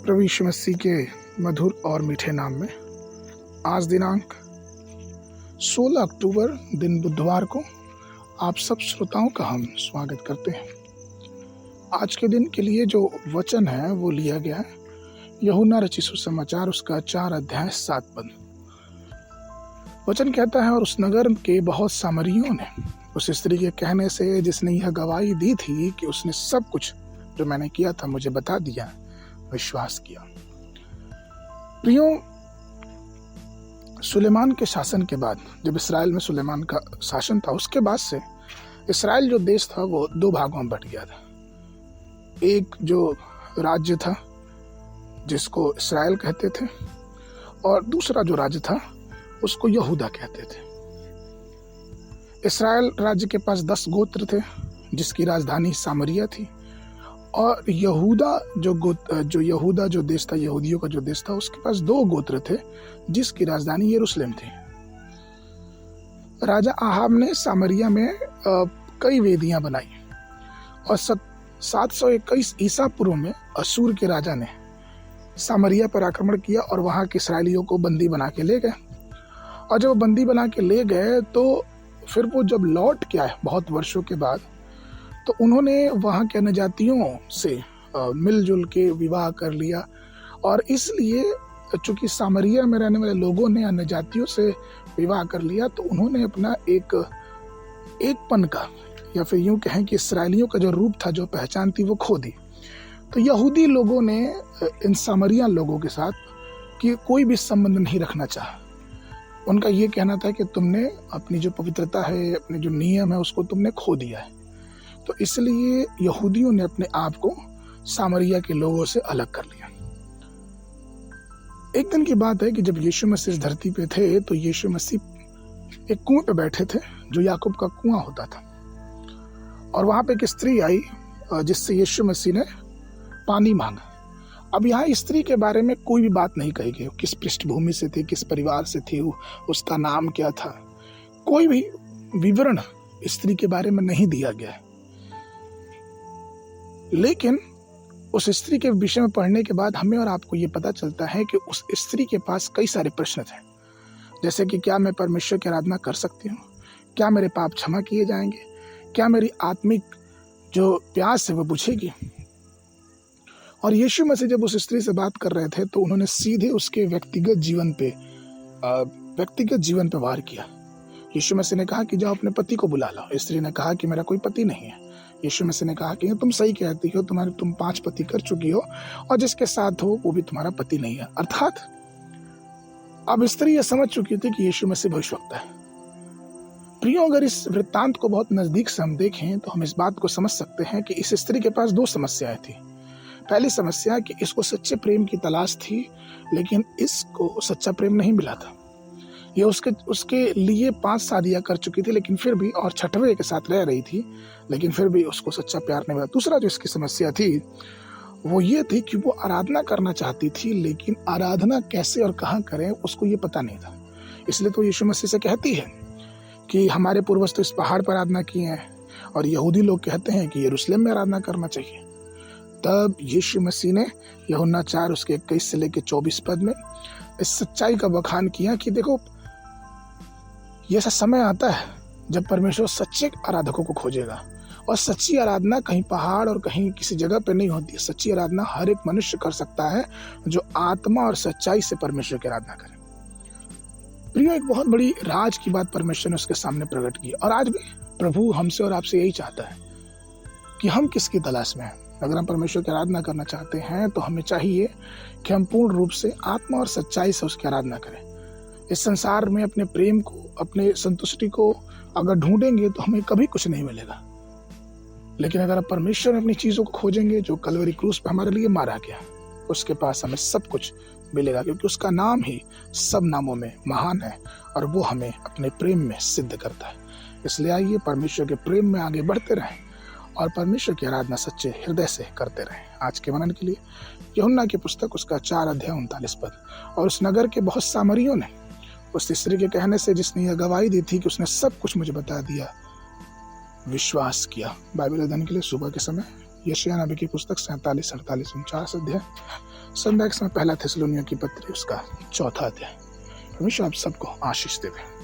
प्रभु यीशु मसीह के मधुर और मीठे नाम में आज दिनांक 16 अक्टूबर दिन बुधवार को आप सब श्रोताओं का हम स्वागत करते हैं। आज के दिन के लिए जो वचन है वो लिया गया है यूहन्ना रचित सुसमाचार उसका 4 अध्याय 7 पद। वचन कहता है, और उस नगर के बहुत सामरियों ने उस स्त्री के कहने से जिसने यह गवाही दी थी कि उसने सब कुछ जो मैंने किया था मुझे बता दिया, विश्वास किया। प्रियो, सुलेमान के शासन के बाद, जब इसराइल में सुलेमान का शासन था, उसके बाद से इसराइल जो देश था वो दो भागों में बट गया था। एक जो राज्य था जिसको इसराइल कहते थे, और दूसरा जो राज्य था उसको यहूदा कहते थे। इसराइल राज्य के पास 10 गोत्र थे जिसकी राजधानी सामरिया थी, और यहूदा जो देश था, यहूदियों का जो देश था, उसके पास 2 गोत्र थे जिसकी राजधानी यरूशलेम थी। राजा आहाब ने सामरिया में कई वेदियां बनाई, और 721 ईसा पूर्व में अशूर के राजा ने सामरिया पर आक्रमण किया और वहां के इसराइलियों को बंदी बना के ले गए। और जब वो बंदी बना के ले गए तो फिर वो जब लौट के आए बहुत वर्षों के बाद, तो उन्होंने वहाँ के अन्य जातियों से मिलजुल के विवाह कर लिया। और इसलिए चूंकि सामरिया में रहने वाले लोगों ने अन्य जातियों से विवाह कर लिया, तो उन्होंने अपना एकपन का, या फिर यूं कहें कि इसराइलियों का जो रूप था, जो पहचान थी, वो खो दी। तो यहूदी लोगों ने इन सामरिया लोगों के साथ कि कोई भी संबंध नहीं रखना चाहा। उनका ये कहना था कि तुमने अपनी जो पवित्रता है, अपने जो नियम है, उसको तुमने खो दिया है। तो इसलिए यहूदियों ने अपने आप को सामरिया के लोगों से अलग कर लिया। एक दिन की बात है कि जब यीशु मसीह इस धरती पे थे, तो यीशु मसीह एक कुएं पे बैठे थे जो याकूब का कुआं होता था। और वहां पे एक स्त्री आई जिससे यीशु मसीह ने पानी मांगा। अब यहाँ स्त्री के बारे में कोई भी बात नहीं कही गई, किस पृष्ठभूमि से थी, किस परिवार से थी, उसका नाम क्या था, कोई भी विवरण स्त्री के बारे में नहीं दिया गया है। लेकिन उस स्त्री के विषय में पढ़ने के बाद हमें और आपको ये पता चलता है कि उस स्त्री के पास कई सारे प्रश्न थे, जैसे कि क्या मैं परमेश्वर की आराधना कर सकती हूँ, क्या मेरे पाप क्षमा किए जाएंगे, क्या मेरी आत्मिक जो प्यास है वो बुझेगी। और यीशु मसीह जब उस स्त्री से बात कर रहे थे, तो उन्होंने सीधे उसके व्यक्तिगत जीवन पे वार किया। यीशु मसीह ने कहा कि जाओ अपने पति को बुला लो। स्त्री ने कहा कि मेरा कोई पति नहीं है। यीशु मसीह ने कहा कि तुम सही कहती हो, तुम 5 पति कर चुकी हो, और जिसके साथ हो वो भी तुम्हारा पति नहीं है। अर्थात अब स्त्री यह समझ चुकी थी कि यीशु मसीह भविष्यवक्ता है। प्रियो, अगर इस वृत्तांत को बहुत नजदीक से हम देखें तो हम इस बात को समझ सकते हैं कि इस स्त्री के पास 2 समस्याएं थी। पहली समस्या कि इसको सच्चे प्रेम की तलाश थी, लेकिन इसको सच्चा प्रेम नहीं मिला था। ये उसके लिए 5 शादियां कर चुकी थी, लेकिन फिर भी, और 6वें के साथ रह रही थी, लेकिन फिर भी उसको सच्चा प्यार नहीं मिला। दूसरा जो इसकी समस्या थी वो ये थी कि वो आराधना करना चाहती थी, लेकिन आराधना कैसे और कहाँ करें उसको ये पता नहीं था। इसलिए तो यीशु मसीह से कहती है कि हमारे पूर्वज तो इस पहाड़ पर आराधना किए हैं, और यहूदी लोग कहते हैं कि यरूशलेम में आराधना करना चाहिए। तब यीशु मसीह ने यूहन्ना 4 उसके 21 से लेकर 24 पद में इस सच्चाई का बखान किया कि देखो, ये ऐसा समय आता है जब परमेश्वर सच्चे आराधकों को खोजेगा। और सच्ची आराधना कहीं पहाड़ और कहीं किसी जगह पे नहीं होती है। सच्ची आराधना हर एक मनुष्य कर सकता है जो आत्मा और सच्चाई से परमेश्वर की आराधना करे। प्रियो, एक बहुत बड़ी राज की बात परमेश्वर ने उसके सामने प्रकट की, और आज भी प्रभु हमसे और आपसे यही चाहता है कि हम किसकी तलाश में हैं। अगर हम परमेश्वर की आराधना करना चाहते हैं तो हमें चाहिए कि हम पूर्ण रूप से आत्मा और सच्चाई से उसकी आराधना करें। इस संसार में अपने प्रेम को, अपने संतुष्टि को अगर ढूंढेंगे तो हमें कभी कुछ नहीं मिलेगा। लेकिन अगर आप परमेश्वर में अपनी चीजों को खोजेंगे, जो कलवरी क्रूस पे हमारे लिए मारा गया, उसके पास हमें सब कुछ मिलेगा, क्योंकि उसका नाम ही सब नामों में महान है, और वो हमें अपने प्रेम में सिद्ध करता है। इसलिए आइए परमेश्वर के प्रेम में आगे बढ़ते रहें और परमेश्वर की आराधना सच्चे हृदय से करते रहें। आज के मनन के लिए यूहन्ना की पुस्तक उसका 4 अध्याय 39 पद। और उस नगर के बहुत सामरियों ने उस स्त्री के कहने से जिसने यह गवाही दी थी कि उसने सब कुछ मुझे बता दिया, विश्वास किया। बाइबल अध्ययन के लिए सुबह के समय यशायाह नबी की पुस्तक 47, 48, 49 अध्याय संध्या के समय 1 थिस्सलुनीयों की पत्री उसका 4 अध्याय। परमेश्वर आप सबको आशीष देवे।